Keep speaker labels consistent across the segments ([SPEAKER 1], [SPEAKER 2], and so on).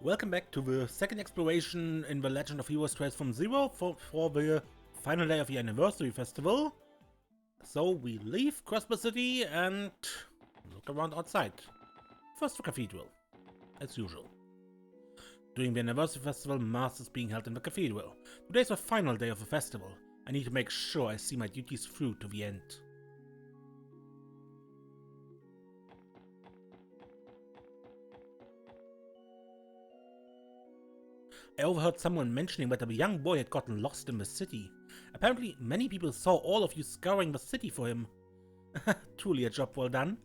[SPEAKER 1] Welcome back to the second exploration in the Legend of Heroes Trails from Zero for the final day of the anniversary festival. So we leave Crossbell City and look around outside. First the cathedral, as usual. During the anniversary festival, mass is being held in the cathedral. Today's the final day of the festival. I need to make sure I see my duties through to the end. I overheard someone mentioning that a young boy had gotten lost in the city. Apparently, many people saw all of you scouring the city for him. Truly a job well done.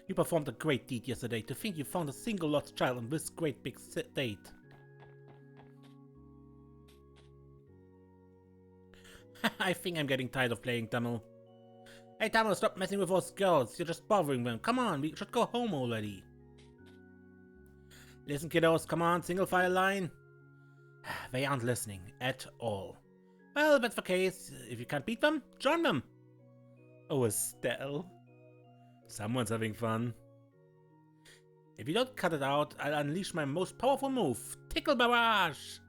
[SPEAKER 1] You performed a great deed yesterday. To think you found a single lost child on this great big state. I think I'm getting tired of playing Tamil. Hey Tamil, stop messing with those girls. You're just bothering them. Come on, we should go home already. Listen, kiddos, come on, single file line. They aren't listening at all. Well, if that's the case, if you can't beat them, join them. Oh, Estelle. Someone's having fun. If you don't cut it out, I'll unleash my most powerful move, Tickle Barrage.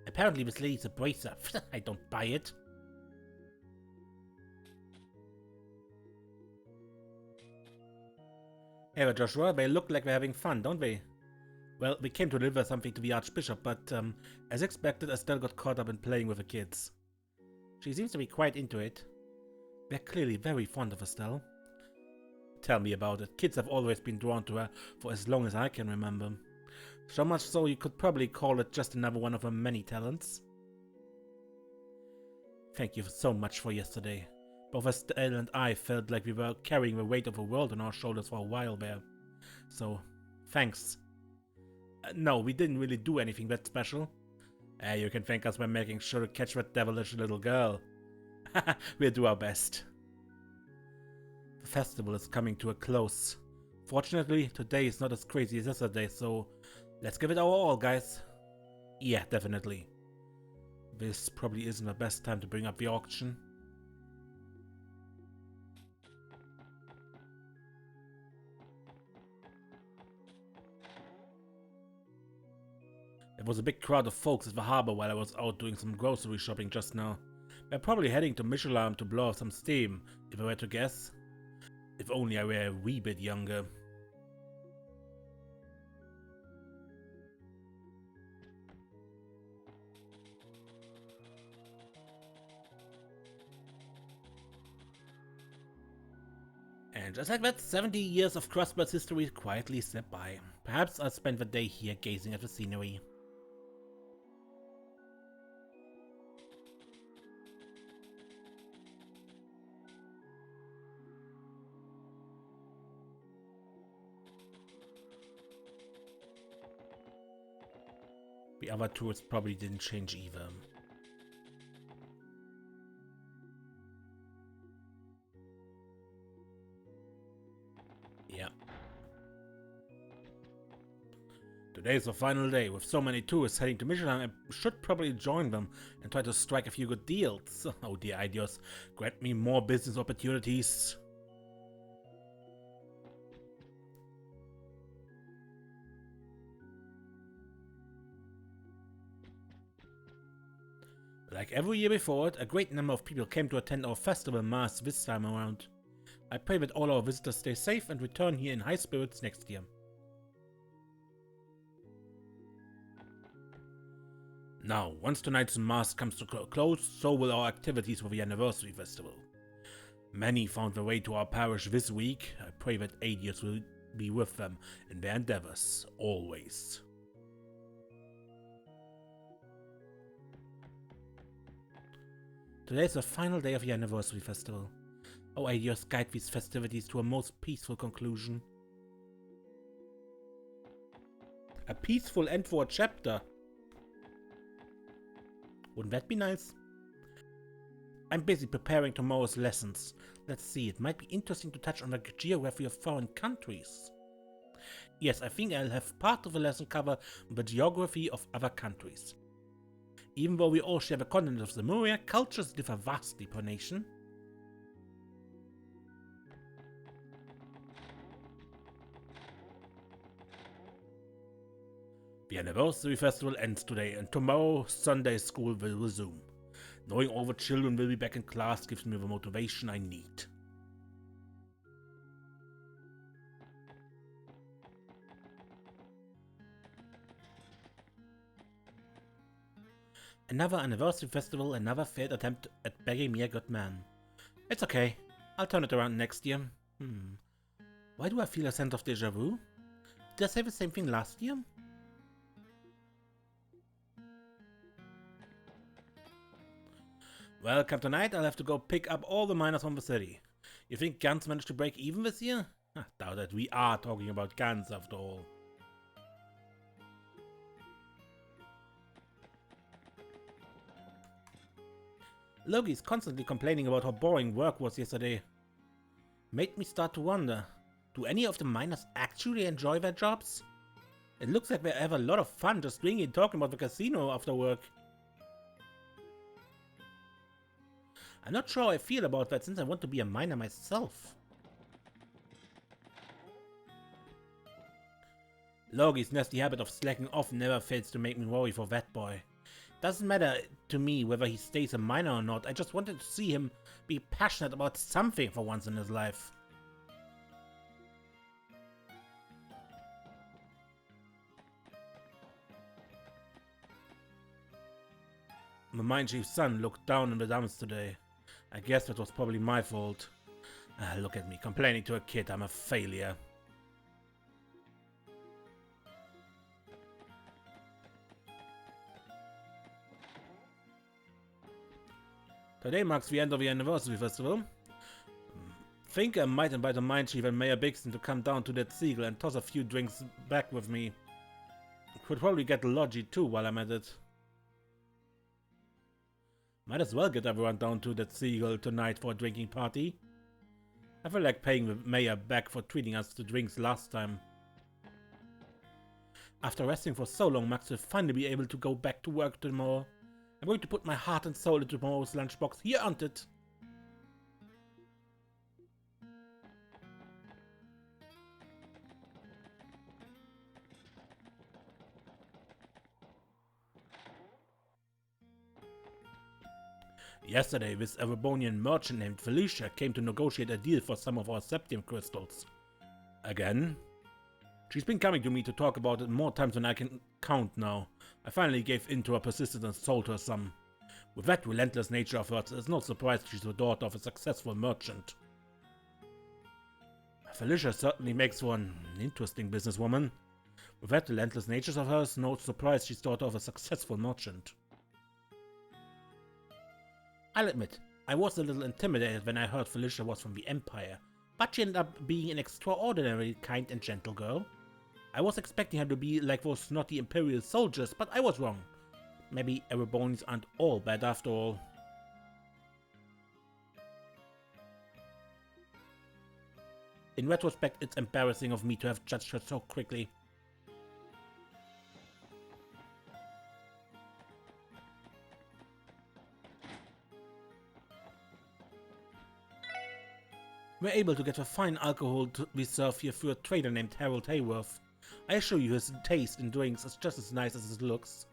[SPEAKER 1] Apparently this lady's a bracer. I don't buy it. Hey Joshua, they look like they're having fun, don't they? Well, we came to deliver something to the Archbishop, but as expected, Estelle got caught up in playing with the kids. She seems to be quite into it. They're clearly very fond of Estelle. Tell me about it. Kids have always been drawn to her for as long as I can remember. So much so you could probably call it just another one of her many talents. Thank you so much for yesterday. Both Estelle and I felt like we were carrying the weight of the world on our shoulders for a while there. So, thanks. No, we didn't really do anything that special. You can thank us by making sure to catch that devilish little girl. We'll do our best. The festival is coming to a close. Fortunately, today is not as crazy as yesterday, so let's give it our all, guys. Yeah, definitely. This probably isn't the best time to bring up the auction. There was a big crowd of folks at the harbor while I was out doing some grocery shopping just now. They're probably heading to Michelin to blow off some steam, if I were to guess. If only I were a wee bit younger. And just like that, 70 years of Crossbell's history quietly slipped by. Perhaps I'll spend the day here gazing at the scenery. The other tours probably didn't change either. Yeah. Today's the final day. With so many tourists heading to Michelin, I should probably join them and try to strike a few good deals. Oh dear ideas, grant me more business opportunities. Like every year before it, a great number of people came to attend our festival mass this time around. I pray that all our visitors stay safe and return here in high spirits next year. Now, once tonight's mass comes to close, so will our activities for the anniversary festival. Many found their way to our parish this week. I pray that Adios will be with them in their endeavors, always. Today is the final day of the anniversary festival. Oh, Adios, guide these festivities to a most peaceful conclusion. A peaceful end for a chapter. Wouldn't that be nice? I'm busy preparing tomorrow's lessons. Let's see, it might be interesting to touch on the geography of foreign countries. Yes, I think I'll have part of the lesson cover the geography of other countries. Even though we all share the continent of Armorica, cultures differ vastly per nation. The anniversary festival ends today, and tomorrow Sunday school will resume. Knowing all the children will be back in class gives me the motivation I need. Another anniversary festival, another failed attempt at begging me a good man. It's okay. I'll turn it around next year. Why do I feel a sense of déjà vu? Did I say the same thing last year? Well, come tonight, I'll have to go pick up all the miners from the city. You think guns managed to break even this year? Doubt it. We are talking about guns after all. Logi's constantly complaining about how boring work was yesterday. Made me start to wonder, do any of the miners actually enjoy their jobs? It looks like they have a lot of fun just drinking and talking about the casino after work. I'm not sure how I feel about that since I want to be a miner myself. Logi's nasty habit of slacking off never fails to make me worry for that boy. Doesn't matter to me whether he stays a miner or not, I just wanted to see him be passionate about something for once in his life. The mine chief's son looked down in the dumps today. I guess that was probably my fault. Look at me, complaining to a kid I'm a failure. Today marks the end of the anniversary festival. Think I might invite the mine chief and Mayor Bixton to come down to that Seagull and toss a few drinks back with me. Could probably get LoH too while I'm at it. Might as well get everyone down to that Seagull tonight for a drinking party. I feel like paying the mayor back for treating us to drinks last time. After resting for so long, Max will finally be able to go back to work tomorrow. I'm going to put my heart and soul into tomorrow's lunchbox. He earned it. Yesterday, this Erebonian merchant named Felicia came to negotiate a deal for some of our septium crystals. Again? She's been coming to me to talk about it more times than I can count now. I finally gave in to her persistence and sold her some. With that relentless nature of hers, it's no surprise she's the daughter of a successful merchant. Felicia certainly makes for an interesting businesswoman. With that relentless nature of hers, no surprise she's daughter of a successful merchant. I'll admit, I was a little intimidated when I heard Felicia was from the Empire, but she ended up being an extraordinarily kind and gentle girl. I was expecting her to be like those snotty Imperial soldiers, but I was wrong. Maybe Erebonians aren't all bad after all. In retrospect, it's embarrassing of me to have judged her so quickly. We're able to get the fine alcohol we serve here through a trader named Harold Hayworth. I assure you his taste in drinks is just as nice as it looks.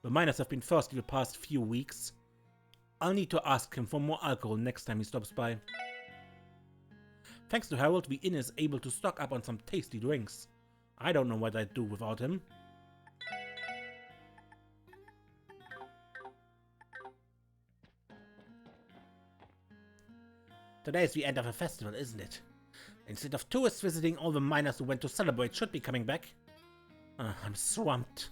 [SPEAKER 1] The miners have been thirsty the past few weeks. I'll need to ask him for more alcohol next time he stops by. Thanks to Harold, the inn is able to stock up on some tasty drinks. I don't know what I'd do without him. Today is the end of a festival, isn't it? Instead of tourists visiting, all the miners who went to celebrate should be coming back. I'm swamped.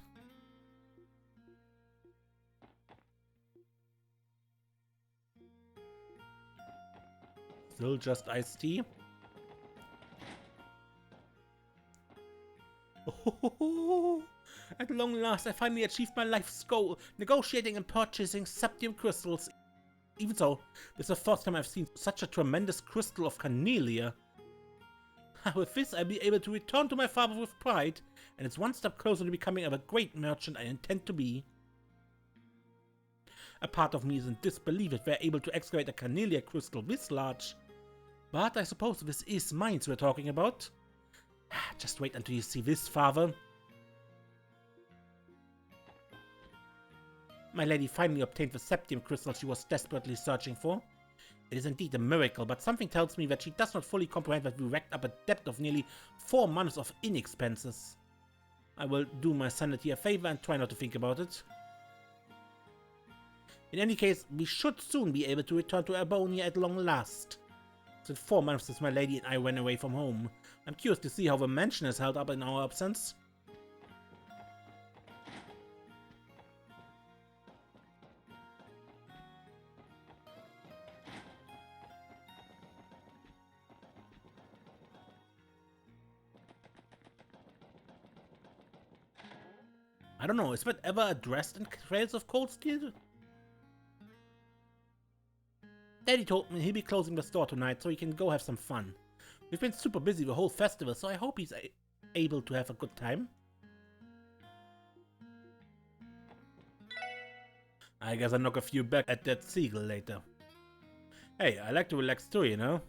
[SPEAKER 1] Still just iced tea? Oh, at long last, I finally achieved my life's goal, negotiating and purchasing septium crystals. Even so, this is the first time I've seen such a tremendous crystal of carnelia. With this, I'll be able to return to my father with pride, and it's one step closer to becoming the great merchant I intend to be. A part of me is in disbelief that we're able to excavate a carnelia crystal this large. But I suppose this is Mainz we're talking about. Just wait until you see this, father. My lady finally obtained the septium crystal she was desperately searching for. It is indeed a miracle, but something tells me that she does not fully comprehend that we racked up a debt of nearly 4 months of inexpenses. I will do my sanity a favor and try not to think about it. In any case, we should soon be able to return to Arbonia at long last. It's been 4 months since my lady and I went away from home. I'm curious to see how the mansion has held up in our absence. I don't know, is that ever addressed in Trails of Cold Steel? Daddy told me he'll be closing the store tonight so he can go have some fun. We've been super busy the whole festival, so I hope he's able to have a good time. I guess I'll knock a few back at that seagull later. Hey, I like to relax too, you know?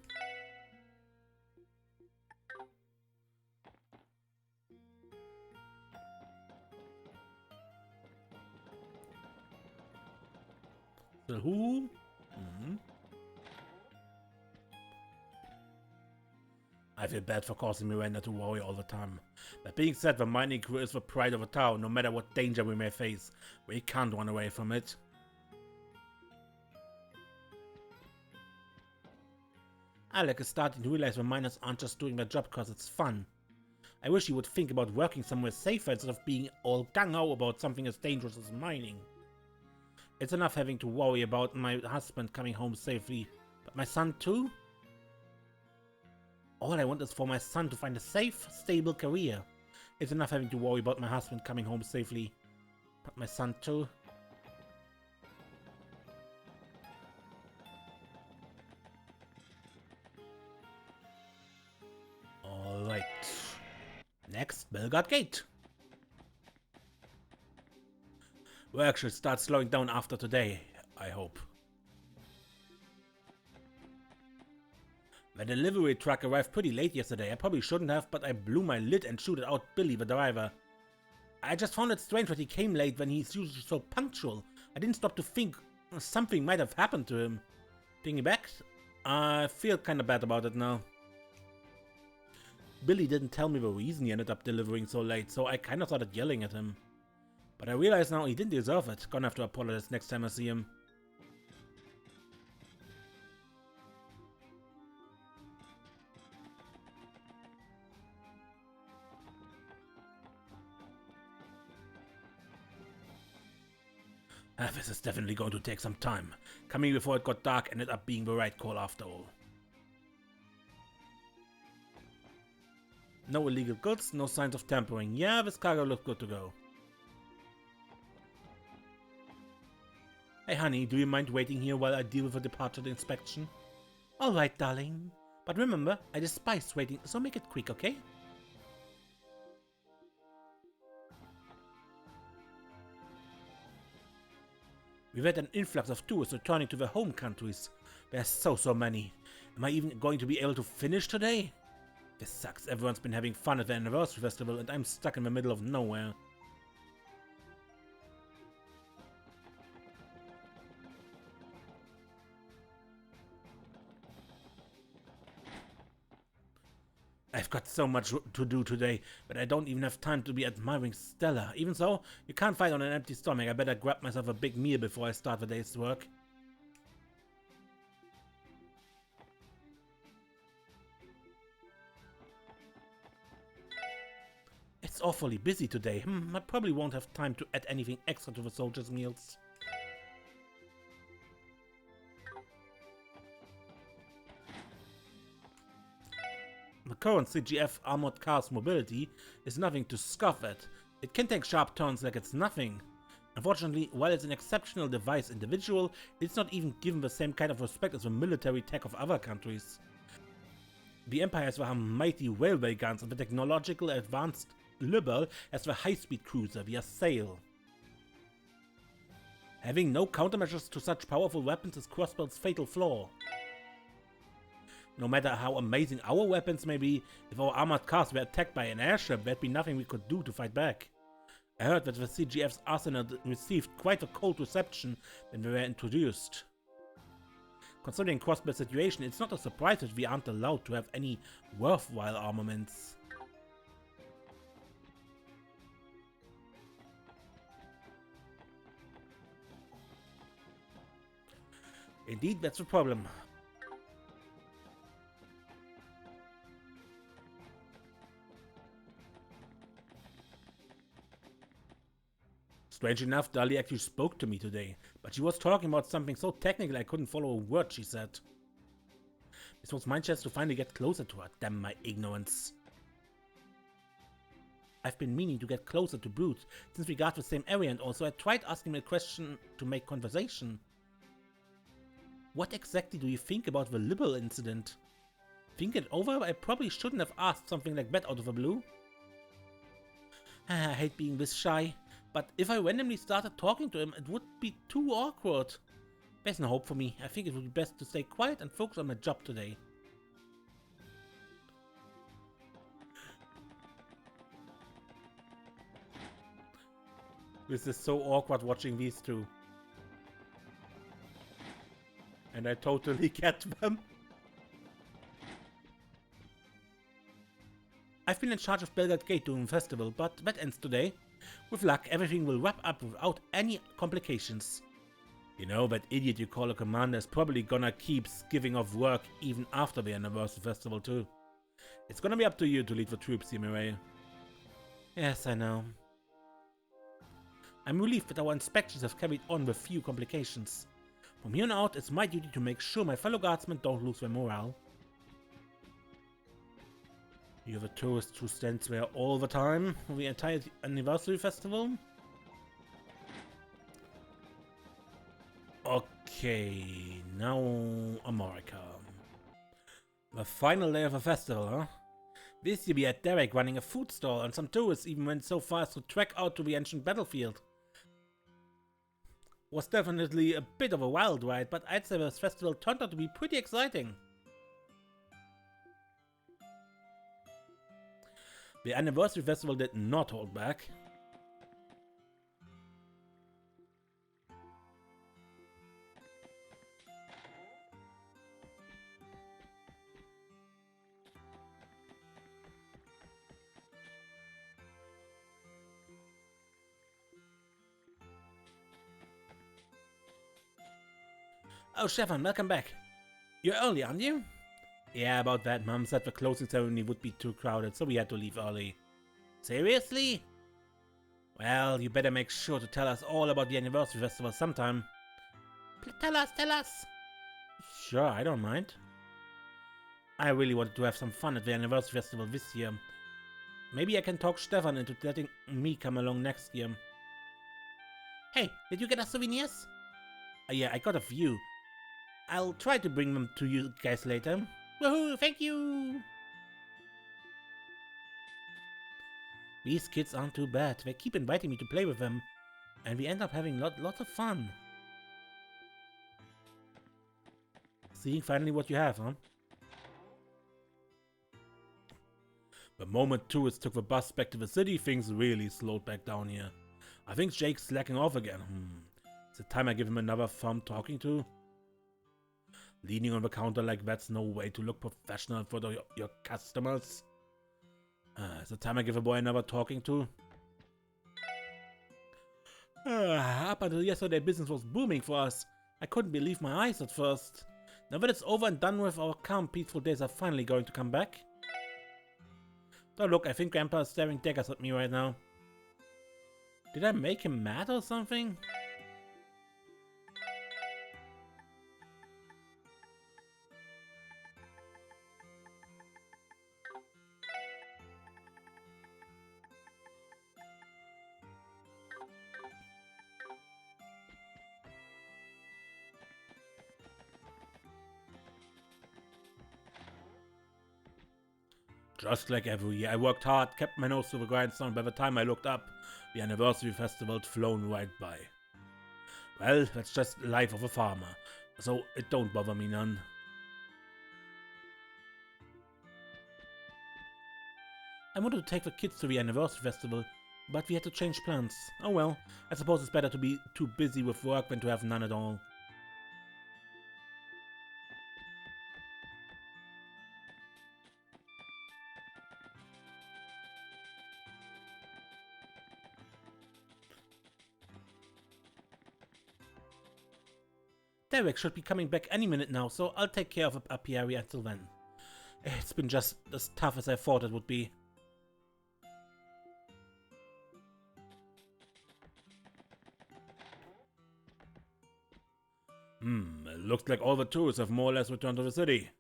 [SPEAKER 1] So who? I feel bad for causing Miranda to worry all the time. That being said, the mining crew is the pride of the town, no matter what danger we may face. We can't run away from it. Alec is starting to realize the miners aren't just doing their job because it's fun. I wish he would think about working somewhere safer instead of being all gung-ho about something as dangerous as mining. It's enough having to worry about my husband coming home safely, but my son too? All I want is for my son to find a safe, stable career. It's enough having to worry about my husband coming home safely, but my son too? Alright. Next, Bellguard Gate. Work should start slowing down after today, I hope. The delivery truck arrived pretty late yesterday. I probably shouldn't have, but I blew my lid and shooted out Billy, the driver. I just found it strange that he came late when he's usually so punctual. I didn't stop to think something might have happened to him. Thinking back, I feel kinda bad about it now. Billy didn't tell me the reason he ended up delivering so late, so I kinda started yelling at him. But I realize now he didn't deserve it. Gonna have to apologize next time I see him. This is definitely going to take some time. Coming before it got dark ended up being the right call after all. No illegal goods, no signs of tampering. Yeah, this cargo looks good to go. Hey honey, do you mind waiting here while I deal with the departure inspection? Alright, darling. But remember, I despise waiting, so make it quick, okay? We've had an influx of tourists returning to their home countries. There's so many. Am I even going to be able to finish today? This sucks. Everyone's been having fun at the anniversary festival and I'm stuck in the middle of nowhere. I've got so much to do today, but I don't even have time to be admiring Stella. Even so, you can't fight on an empty stomach. I better grab myself a big meal before I start the day's work. It's awfully busy today. I probably won't have time to add anything extra to the soldiers' meals. The current CGF armored car's mobility is nothing to scoff at. It can take sharp turns like it's nothing. Unfortunately, while it's an exceptional device individual, it's not even given the same kind of respect as the military tech of other countries. The Empire has the mighty railway guns and the technological advanced Liberal has the high-speed cruiser via sail. Having no countermeasures to such powerful weapons is Crossbell's fatal flaw. No matter how amazing our weapons may be, if our armored cars were attacked by an airship, there'd be nothing we could do to fight back. I heard that the CGF's arsenal received quite a cold reception when we were introduced. Considering Crossbell's situation, it's not a surprise that we aren't allowed to have any worthwhile armaments. Indeed, that's the problem. Strange enough, Dali actually spoke to me today, but she was talking about something so technical I couldn't follow a word she said. This was my chance to finally get closer to her, damn my ignorance. I've been meaning to get closer to Brute since we got the same area, and also I tried asking him a question to make conversation. What exactly do you think about the Liberal incident? Think it over, I probably shouldn't have asked something like that out of the blue. I hate being this shy, but if I randomly started talking to him, it would be too awkward. There's no hope for me. I think it would be best to stay quiet and focus on my job today. This is so awkward watching these two. And I totally get them. I've been in charge of Bellguard Gate during the festival, but that ends today. With luck, everything will wrap up without any complications. You know, that idiot you call a commander is probably gonna keep giving off work even after the anniversary festival too. It's gonna be up to you to lead the troops here, Mireille. Yes, I know. I'm relieved that our inspections have carried on with few complications. From here on out, it's my duty to make sure my fellow guardsmen don't lose their morale. You're the tourist who stands there all the time for the entire anniversary festival? Okay, now Armorica. The final day of the festival, huh? This year we had Derek running a food stall, and some tourists even went so far as to trek out to the ancient battlefield. Was definitely a bit of a wild ride, but I'd say this festival turned out to be pretty exciting. The anniversary festival did not hold back. Oh, Stefan, welcome back. You're early, aren't you? Yeah, about that. Mom said the closing ceremony would be too crowded, so we had to leave early. Seriously? Well, you better make sure to tell us all about the anniversary festival sometime. Tell us, tell us! Sure, I don't mind. I really wanted to have some fun at the anniversary festival this year. Maybe I can talk Stefan into letting me come along next year. Hey, did you get us souvenirs? Yeah, I got a few. I'll try to bring them to you guys later. Woohoo, thank you! These kids aren't too bad. They keep inviting me to play with them, and we end up having lots of fun. Seeing finally what you have, huh? The moment tourists took the bus back to the city, things really slowed back down here. I think Jake's slacking off again. Is it time I give him another thumb talking to? Leaning on the counter like that's no way to look professional for your customers. Is it time I give a boy another talking to? Up until yesterday, business was booming for us. I couldn't believe my eyes at first. Now that it's over and done with, our calm, peaceful days are finally going to come back. So look, I think Grandpa is staring daggers at me right now. Did I make him mad or something? Just like every year, I worked hard, kept my nose to the grindstone. By the time I looked up, the anniversary festival had flown right by. Well, that's just the life of a farmer, so it don't bother me none. I wanted to take the kids to the anniversary festival, But we had to change plans. Oh well, I suppose it's better to be too busy with work than to have none at all. Derek should be coming back any minute now, so I'll take care of the apiary until then. It's been just as tough as I thought it would be. It looks like all the tourists have more or less returned to the city.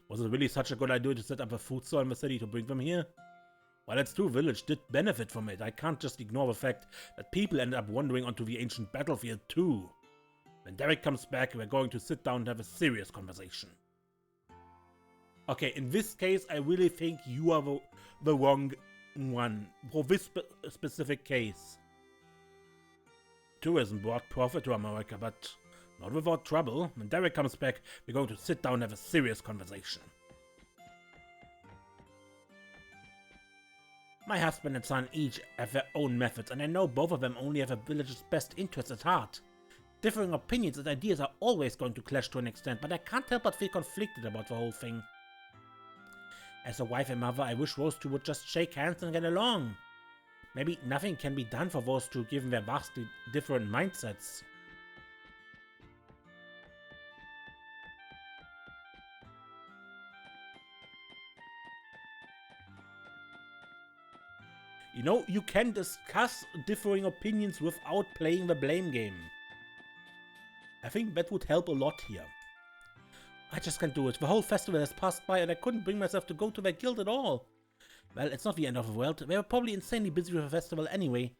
[SPEAKER 1] Was it really such a good idea to set up a food store in the city to bring them here? While it's true, village did benefit from it, I can't just ignore the fact that people ended up wandering onto the ancient battlefield too. When Derek comes back, we're going to sit down and have a serious conversation. Okay, in this case, I really think you are the wrong one for this specific case. Tourism brought profit to Armorica, but not without trouble. When Derek comes back, we're going to sit down and have a serious conversation. My husband and son each have their own methods, and I know both of them only have the village's best interests at heart. Differing opinions and ideas are always going to clash to an extent, but I can't help but feel conflicted about the whole thing. As a wife and mother, I wish those two would just shake hands and get along. Maybe nothing can be done for those two given their vastly different mindsets. You know, you can discuss differing opinions without playing the blame game. I think that would help a lot here. I just can't do it. The whole festival has passed by and I couldn't bring myself to go to their guild at all. Well, it's not the end of the world. They were probably insanely busy with the festival anyway.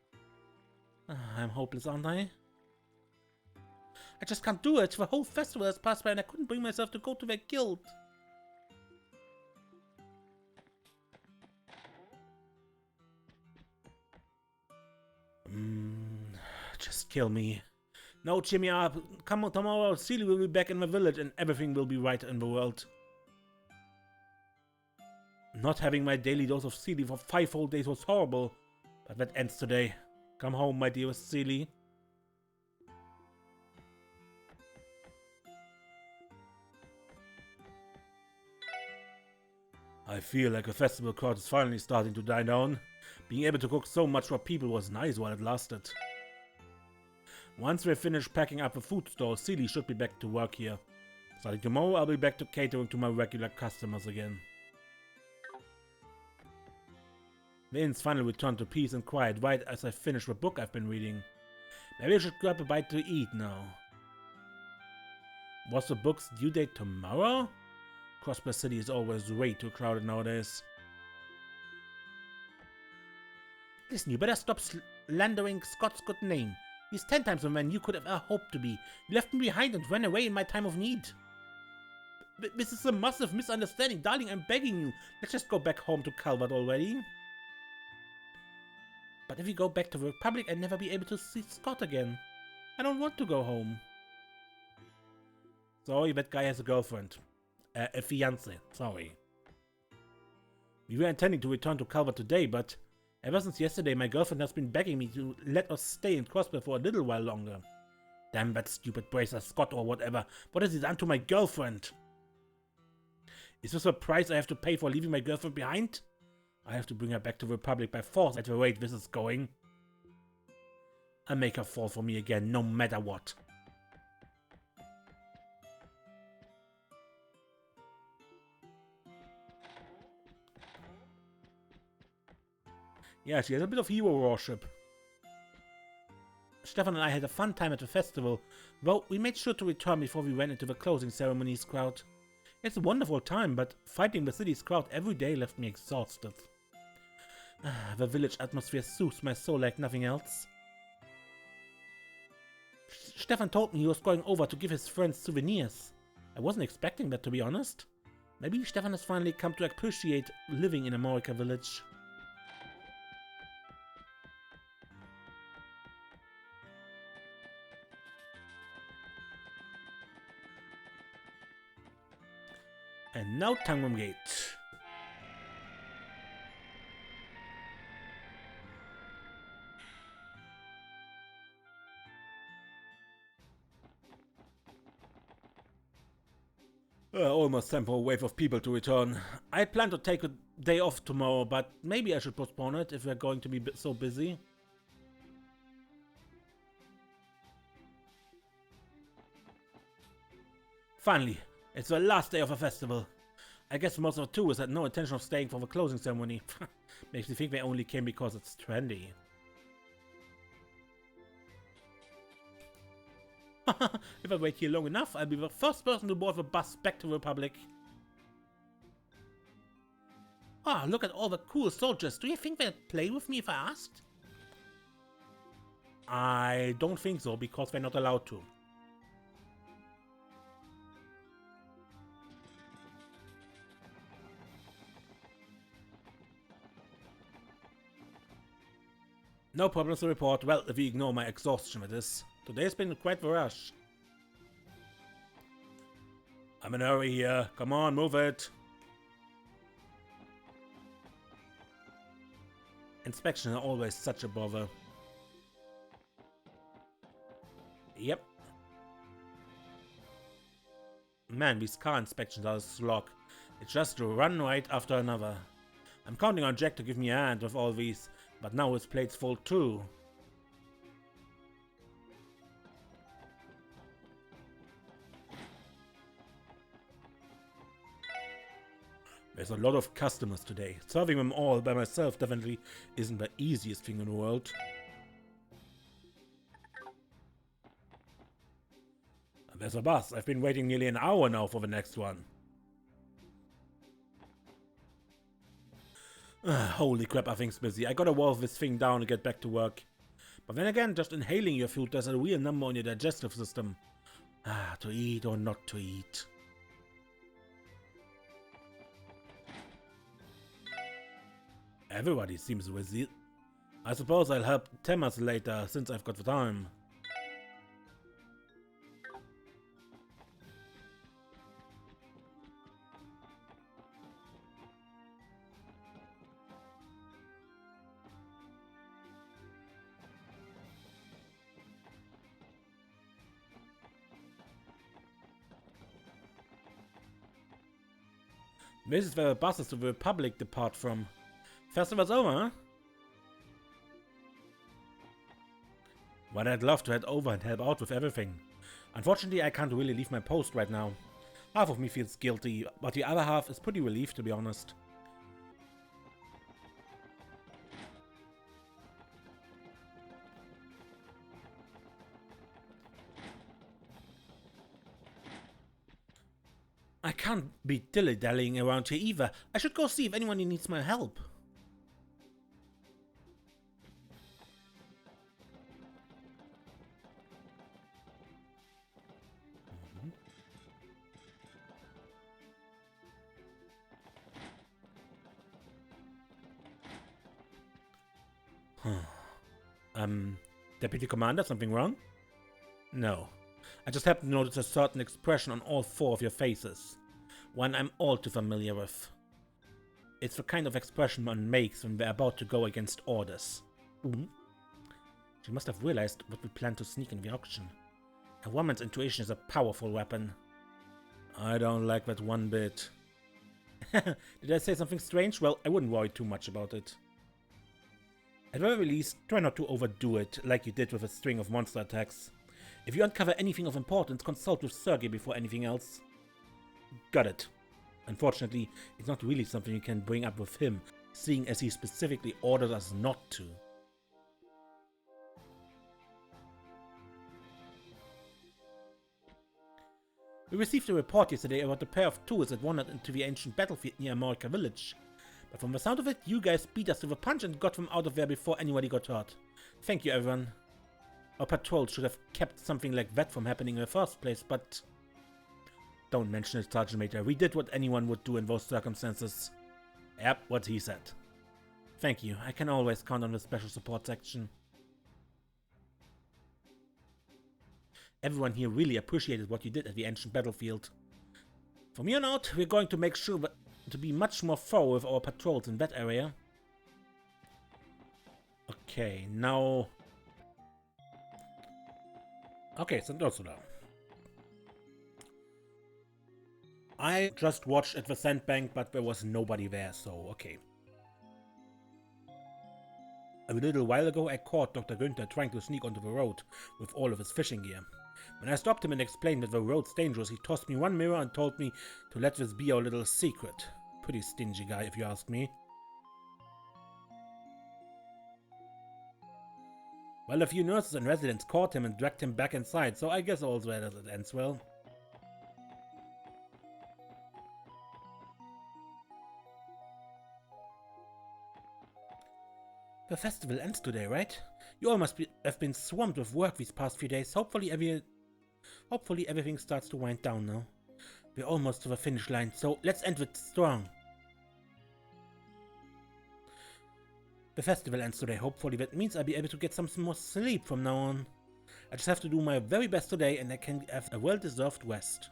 [SPEAKER 1] I'm hopeless, aren't I? I just can't do it. The whole festival has passed by and I couldn't bring myself to go to their guild. Just kill me. No, cheer me up. Come on, tomorrow, Seely will be back in the village and everything will be right in the world. Not having my daily dose of Seely for 5 whole days was horrible, but that ends today. Come home, my dearest Seely. I feel like a festival crowd is finally starting to die down. Being able to cook so much for people was nice while it lasted. Once we finish packing up the food store, Seely should be back to work here. Starting tomorrow, I'll be back to catering to my regular customers again. The inn's finally returned to peace and quiet right as I finish the book I've been reading. Maybe I should grab a bite to eat now. Was the book's due date tomorrow? Crossbell City is always way too crowded nowadays. Listen, you better stop slandering Scott's good name. He's 10 times the man you could have hoped to be. You left me behind and ran away in my time of need. This is a massive misunderstanding. Darling, I'm begging you. Let's just go back home to Calvert already. But if we go back to the Republic, I'll never be able to see Scott again. I don't want to go home. Sorry, that guy has a girlfriend. A fiancé, sorry. We were intending to return to Calvert today, but ever since yesterday, my girlfriend has been begging me to let us stay in Crossbell for a little while longer. Damn that stupid bracer Scott or whatever. What has he done to my girlfriend? Is this a price I have to pay for leaving my girlfriend behind? I have to bring her back to the Republic by force at the rate this is going. I'll make her fall for me again, no matter what. Yeah, she has a bit of hero worship. Stefan and I had a fun time at the festival, though we made sure to return before we went into the closing ceremonies crowd. It's a wonderful time, but fighting the city's crowd every day left me exhausted. The village atmosphere soothes my soul like nothing else. Stefan told me he was going over to give his friends souvenirs. I wasn't expecting that, to be honest. Maybe Stefan has finally come to appreciate living in Armorica village. And now Tangram Gate. Almost time for a wave of people to return. I plan to take a day off tomorrow, but maybe I should postpone it if we're going to be so busy. Finally, it's the last day of a festival. I guess most of the tourists had no intention of staying for the closing ceremony. Makes me think they only came because it's trendy. If I wait here long enough, I'll be the first person to board the bus back to the Republic. Ah, look at all the cool soldiers. Do you think they'd play with me if I asked? I don't think so, because they're not allowed to. No problems to report. Well, if you ignore my exhaustion with this. Today's been quite the rush. I'm in a hurry here. Come on, move it. Inspections are always such a bother. Yep. Man, these car inspections are a slog. It's just to run right after another. I'm counting on Jack to give me a hand with all these, but now his plate's full too. There's a lot of customers today. Serving them all by myself definitely isn't the easiest thing in the world. And there's a bus. I've been waiting nearly an hour now for the next one. Holy crap, I think's busy. I gotta wolf this thing down and get back to work. But then again, just inhaling your food does a real number on your digestive system. To eat or not to eat. Everybody seems busy. I suppose I'll help Temas later, since I've got the time. This is where the buses to the Republic depart from. Festival's over, huh? Well, I'd love to head over and help out with everything. Unfortunately, I can't really leave my post right now. Half of me feels guilty, but the other half is pretty relieved, to be honest. I can't be dilly-dallying around here either. I should go see if anyone needs my help. Deputy Commander, something wrong? No. I just happen to notice a certain expression on all four of your faces. One I'm all too familiar with. It's the kind of expression one makes when we're about to go against orders. She must have realized what we plan to sneak in the auction. A woman's intuition is a powerful weapon. I don't like that one bit. Did I say something strange? Well, I wouldn't worry too much about it. At the very least, try not to overdo it, like you did with a string of monster attacks. If you uncover anything of importance, consult with Sergei before anything else. Got it. Unfortunately, it's not really something you can bring up with him, seeing as he specifically ordered us not to. We received a report yesterday about a pair of tourists that wandered into the ancient battlefield near Armorica village. But from the sound of it, you guys beat us to the punch and got them out of there before anybody got hurt. Thank you, everyone. Our patrol should have kept something like that from happening in the first place, but... Don't mention it, Sergeant Major. We did what anyone would do in those circumstances. Yep, what he said. Thank you. I can always count on the special support section. Everyone here really appreciated what you did at the ancient battlefield. From here on out, we're going to make sure to be much more thorough with our patrols in that area. Okay, now... Okay, St. Ursula. I just watched at the sandbank, but there was nobody there, so okay. A little while ago, I caught Dr. Günther trying to sneak onto the road with all of his fishing gear. When I stopped him and explained that the road's dangerous, he tossed me one mirror and told me to let this be our little secret. Pretty stingy guy, if you ask me. Well, a few nurses and residents caught him and dragged him back inside, so I guess all's well as it ends well. The festival ends today, right? You all must have been swamped with work these past few days. Hopefully everything starts to wind down now. We're almost to the finish line, so let's end it strong. The festival ends today. Hopefully that means I'll be able to get some more sleep from now on. I just have to do my very best today and I can have a well-deserved rest.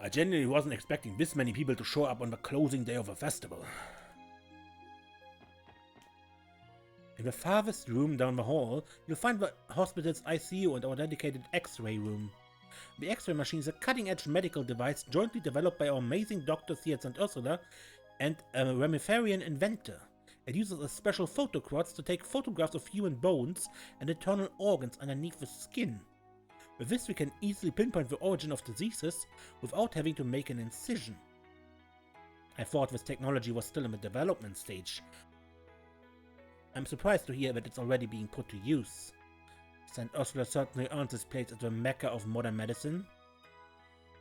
[SPEAKER 1] I genuinely wasn't expecting this many people to show up on the closing day of a festival. In the farthest room down the hall, you'll find the hospital's ICU and our dedicated X-ray room. The X-ray machine is a cutting-edge medical device jointly developed by our amazing doctors here at St. Ursula and a Ramifarian inventor. It uses a special photoquartz to take photographs of human bones and internal organs underneath the skin. With this, we can easily pinpoint the origin of diseases without having to make an incision. I thought this technology was still in the development stage. I'm surprised to hear that it's already being put to use. St. Ursula certainly earns its place as the mecca of modern medicine.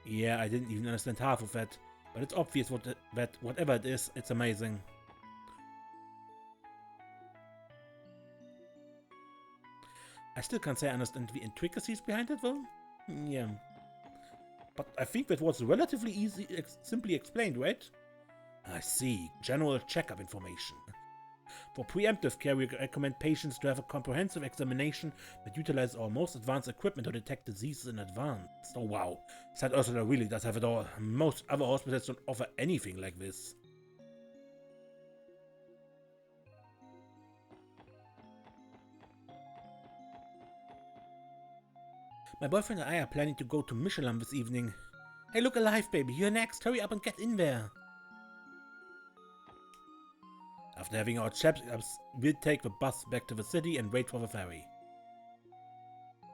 [SPEAKER 1] Yeah, I didn't even understand half of that, but it's obvious that whatever it is, it's amazing. I still can't say I understand the intricacies behind it, though. Yeah. But I think that was relatively simply explained, right? I see. General checkup information. For preemptive care, we recommend patients to have a comprehensive examination that utilizes our most advanced equipment to detect diseases in advance. Oh wow, St. Ursula really does have it all. Most other hospitals don't offer anything like this. My boyfriend and I are planning to go to Michelin this evening. Hey, look alive, baby, you're next. Hurry up and get in there. After having our checkups, we'll take the bus back to the city and wait for the ferry.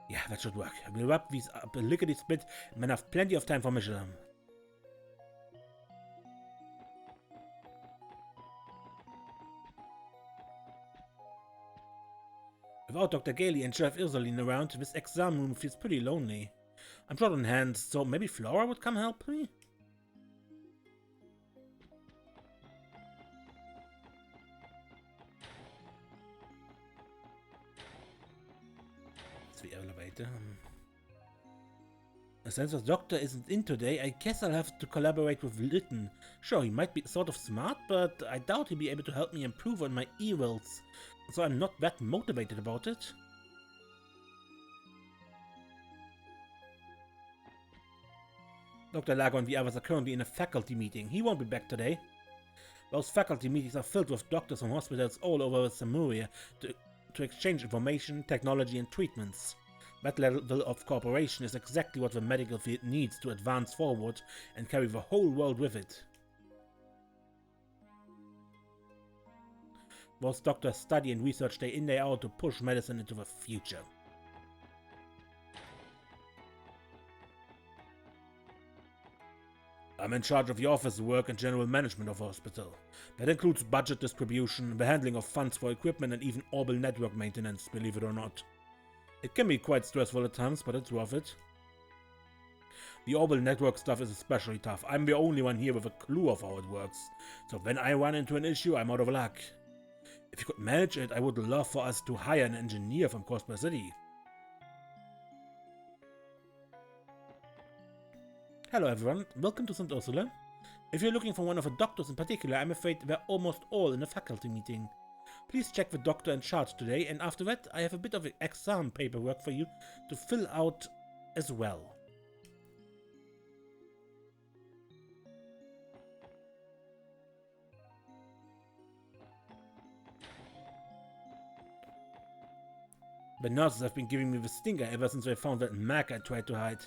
[SPEAKER 1] Yeah, that should work. We'll wrap these up a lickety-split and then have plenty of time for Michelin. Without Dr. Gailey and Chef Ursuline around, this exam room feels pretty lonely. I'm short on hands, so maybe Flora would come help me? It's the elevator. Since the doctor isn't in today, I guess I'll have to collaborate with Lytton. Sure, he might be sort of smart, but I doubt he'll be able to help me improve on my e-rolls, so I'm not that motivated about it. Dr. Lago and the others are currently in a faculty meeting. He won't be back today. Those faculty meetings are filled with doctors from hospitals all over Samuria to exchange information, technology, and treatments. That level of cooperation is exactly what the medical field needs to advance forward and carry the whole world with it. Most doctors study and research day in, day out to push medicine into the future. I'm in charge of the office work and general management of the hospital. That includes budget distribution, the handling of funds for equipment, and even orbital network maintenance, believe it or not. It can be quite stressful at times, but it's worth it. The orbital network stuff is especially tough. I'm the only one here with a clue of how it works, so when I run into an issue, I'm out of luck. If you could manage it, I would love for us to hire an engineer from Crossbell City. Hello everyone, welcome to St. Ursula. If you're looking for one of the doctors in particular, I'm afraid they're almost all in a faculty meeting. Please check the doctor in charge today, and after that I have a bit of exam paperwork for you to fill out as well. The nurses have been giving me the stinker ever since they found that Mac I tried to hide.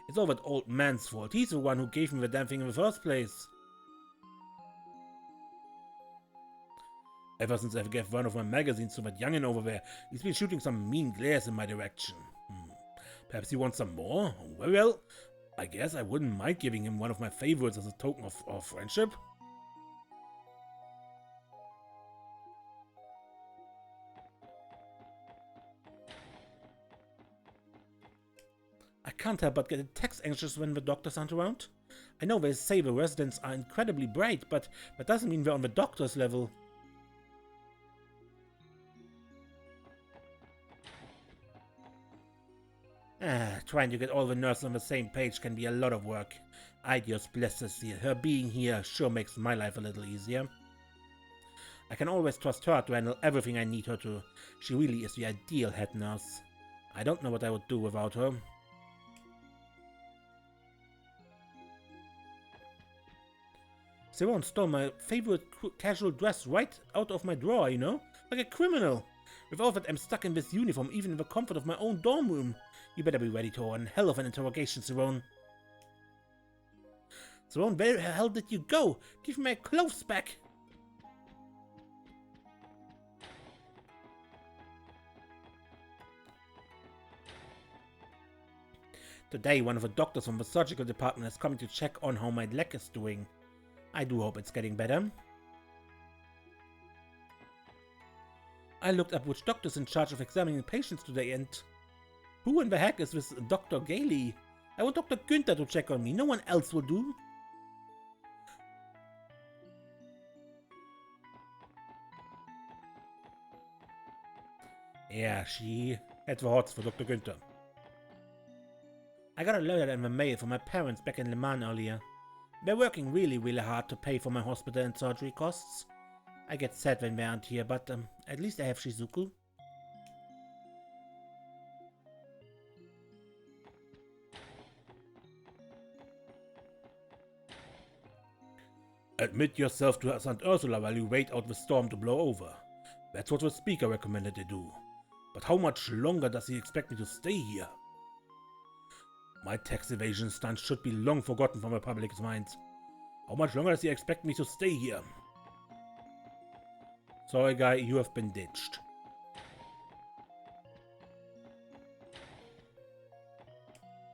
[SPEAKER 1] It's all that old man's fault. He's the one who gave me the damn thing in the first place. Ever since I gave one of my magazines to that youngin' over there, he's been shooting some mean glares in my direction. Perhaps he wants some more? Well, I guess I wouldn't mind giving him one of my favorites as a token of friendship. I can't help but get a text anxious when the doctors aren't around. I know they say the residents are incredibly bright, but that doesn't mean they're on the doctor's level. Trying to get all the nurses on the same page can be a lot of work. I just bless Cecile. Her being here sure makes my life a little easier. I can always trust her to handle everything I need her to. She really is the ideal head nurse. I don't know what I would do without her. Simone stole my favorite casual dress right out of my drawer, you know? Like a criminal. With all that, I'm stuck in this uniform even in the comfort of my own dorm room. You better be ready to one hell of an interrogation, Simone. Simone, where the hell did you go? Give me my clothes back! Today, one of the doctors from the surgical department is coming to check on how my leg is doing. I do hope it's getting better. I looked up which doctor's in charge of examining patients today, and who in the heck is this Dr. Gailey? I want Dr. Günther to check on me. No one else will do. Yeah, she had the hots for Dr. Günther. I got a letter in the mail from my parents back in Le Mans earlier. They're working really hard to pay for my hospital and surgery costs. I get sad when they aren't here, but at least I have Shizuku. Admit yourself to St. Ursula while you wait out the storm to blow over. That's what the speaker recommended they do. But how much longer does he expect me to stay here? My tax evasion stunt should be long forgotten from the public's minds. How much longer does he expect me to stay here? Sorry guy, you have been ditched.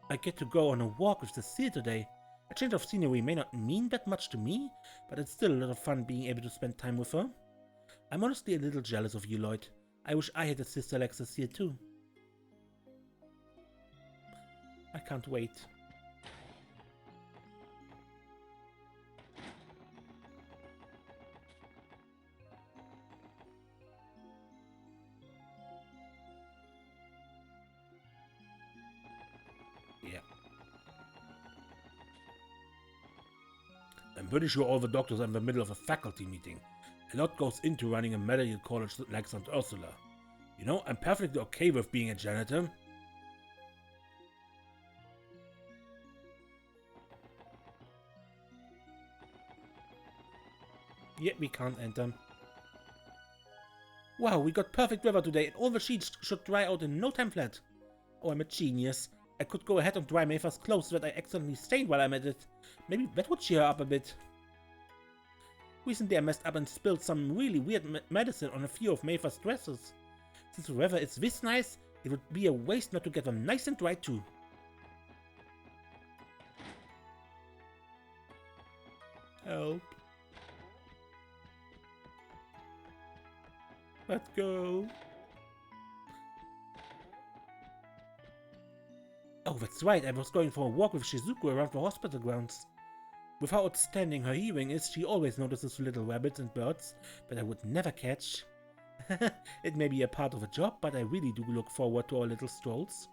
[SPEAKER 1] I get to go on a walk with Cecile today. A change of scenery may not mean that much to me, but it's still a lot of fun being able to spend time with her. I'm honestly a little jealous of you, Lloyd. I wish I had a sister like Cecile too. I can't wait. Yeah. I'm pretty sure all the doctors are in the middle of a faculty meeting. A lot goes into running a medical college like St. Ursula. You know, I'm perfectly okay with being a janitor. Yeah, we can't enter. Wow, we got perfect weather today and all the sheets should dry out in no time flat. Oh, I'm a genius. I could go ahead and dry Mayfair's clothes that I accidentally stained while I'm at it. Maybe that would cheer her up a bit. Recently I messed up and spilled some really weird medicine on a few of Mayfair's dresses. Since the weather is this nice, it would be a waste not to get them nice and dry too. Help. Let's go. Oh, that's right, I was going for a walk with Shizuku around the hospital grounds. With how outstanding her hearing is, she always notices little rabbits and birds that I would never catch. It may be a part of a job, but I really do look forward to our little strolls.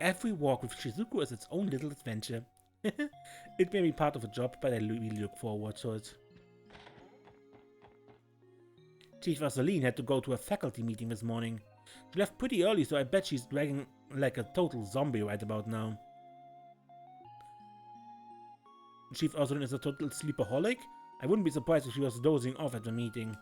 [SPEAKER 1] Every walk with Shizuku is its own little adventure. It may be part of a job, but I really look forward to it. Chief Ursuline had to go to a faculty meeting this morning. She left pretty early, so I bet she's dragging like a total zombie right about now. Chief Ursuline is a total sleepaholic? I wouldn't be surprised if she was dozing off at the meeting.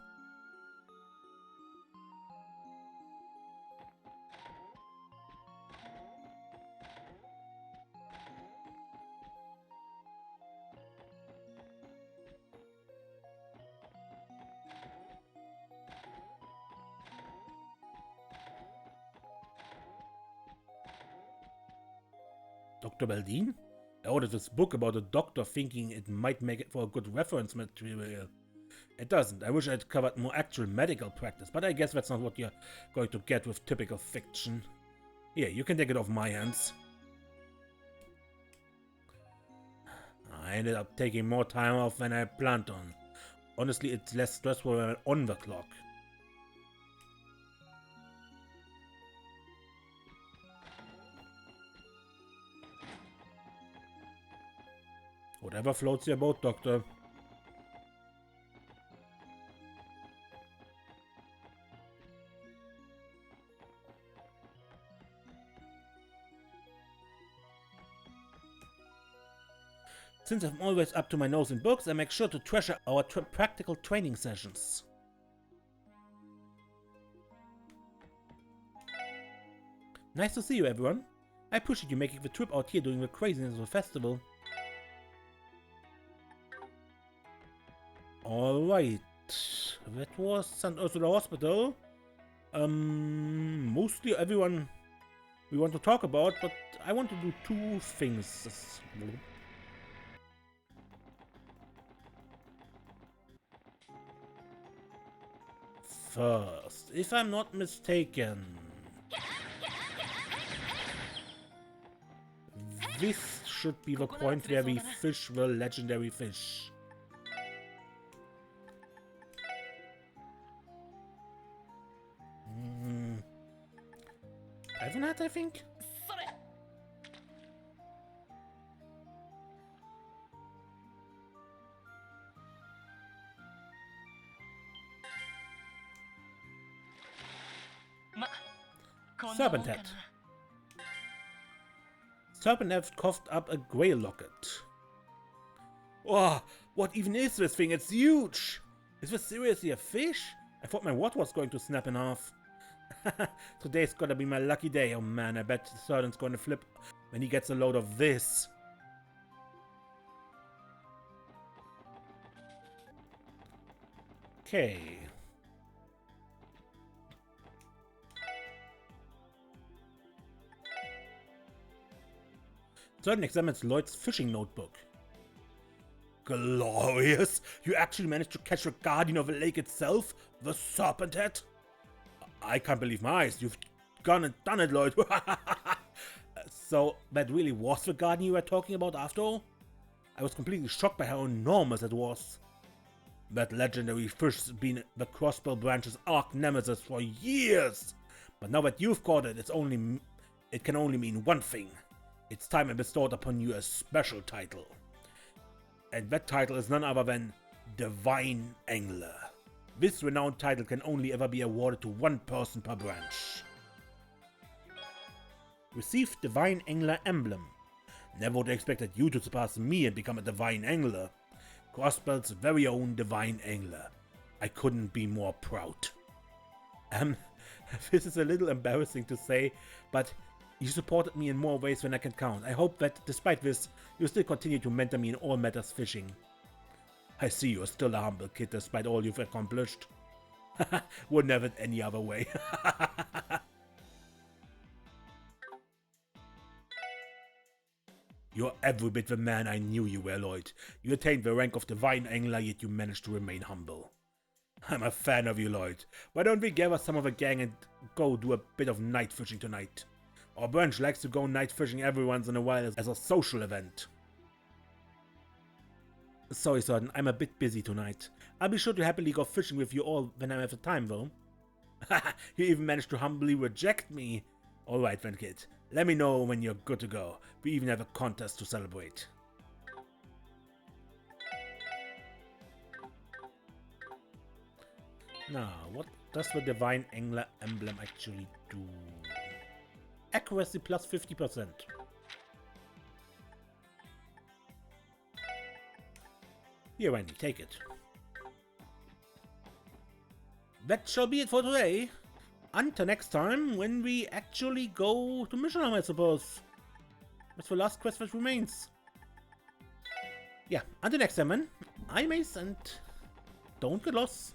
[SPEAKER 1] Dr. Baldine? I ordered this book about a doctor thinking it might make it for a good reference material. It doesn't. I wish I'd covered more actual medical practice, but I guess that's not what you're going to get with typical fiction. Here, you can take it off my hands. I ended up taking more time off than I planned on. Honestly, it's less stressful when I'm on the clock. Whatever floats your boat, Doctor. Since I'm always up to my nose in books, I make sure to treasure our practical training sessions. Nice to see you, everyone. I appreciate you making the trip out here during the craziness of the festival. Alright, that was St. Ursula Hospital. Mostly everyone we want to talk about, but I want to do two things. First, if I'm not mistaken, this should be the point where we fish the legendary fish. That, I think. Serpent head. Serpent head coughed up a grey locket. Oh, what even is this thing? It's huge! Is this seriously a fish? I thought my water was going to snap in half. Today's gonna be my lucky day. Oh man, I bet the sergeant's gonna flip when he gets a load of this. Okay. Sergeant examines Lloyd's fishing notebook. Glorious! You actually managed to catch the guardian of the lake itself? The serpent head? I can't believe my eyes. You've gone and done it, Lloyd. So, that really was the guardian you were talking about after all? I was completely shocked by how enormous it was. That legendary fish has been the Crossbell branch's arch nemesis for years. But now that you've caught it, it can only mean one thing. It's time I bestowed upon you a special title. And that title is none other than Divine Angler. This renowned title can only ever be awarded to one person per branch. Receive Divine Angler Emblem. Never would have expected you to surpass me and become a Divine Angler. Crossbell's very own Divine Angler. I couldn't be more proud. This is a little embarrassing to say, but you supported me in more ways than I can count. I hope that, despite this, you still continue to mentor me in all matters fishing. I see you're still a humble kid despite all you've accomplished. Wouldn't have it any other way. You're every bit the man I knew you were, Lloyd. You attained the rank of Divine Angler, yet you managed to remain humble. I'm a fan of you, Lloyd. Why don't we gather some of the gang and go do a bit of night fishing tonight? Our branch likes to go night fishing every once in a while as a social event. Sorry, Sergeant, I'm a bit busy tonight. I'll be sure to happily go fishing with you all when I have the time, though. You even managed to humbly reject me. Alright then, kid. Let me know when you're good to go. We even have a contest to celebrate. Now, what does the Divine Angler emblem actually do? Accuracy plus 50%. Here, Randy, take it. That shall be it for today. Until next time, when we actually go to Missionam, I suppose. That's the last quest that remains. Yeah, until next time, man. I'm Mainz, and don't get lost.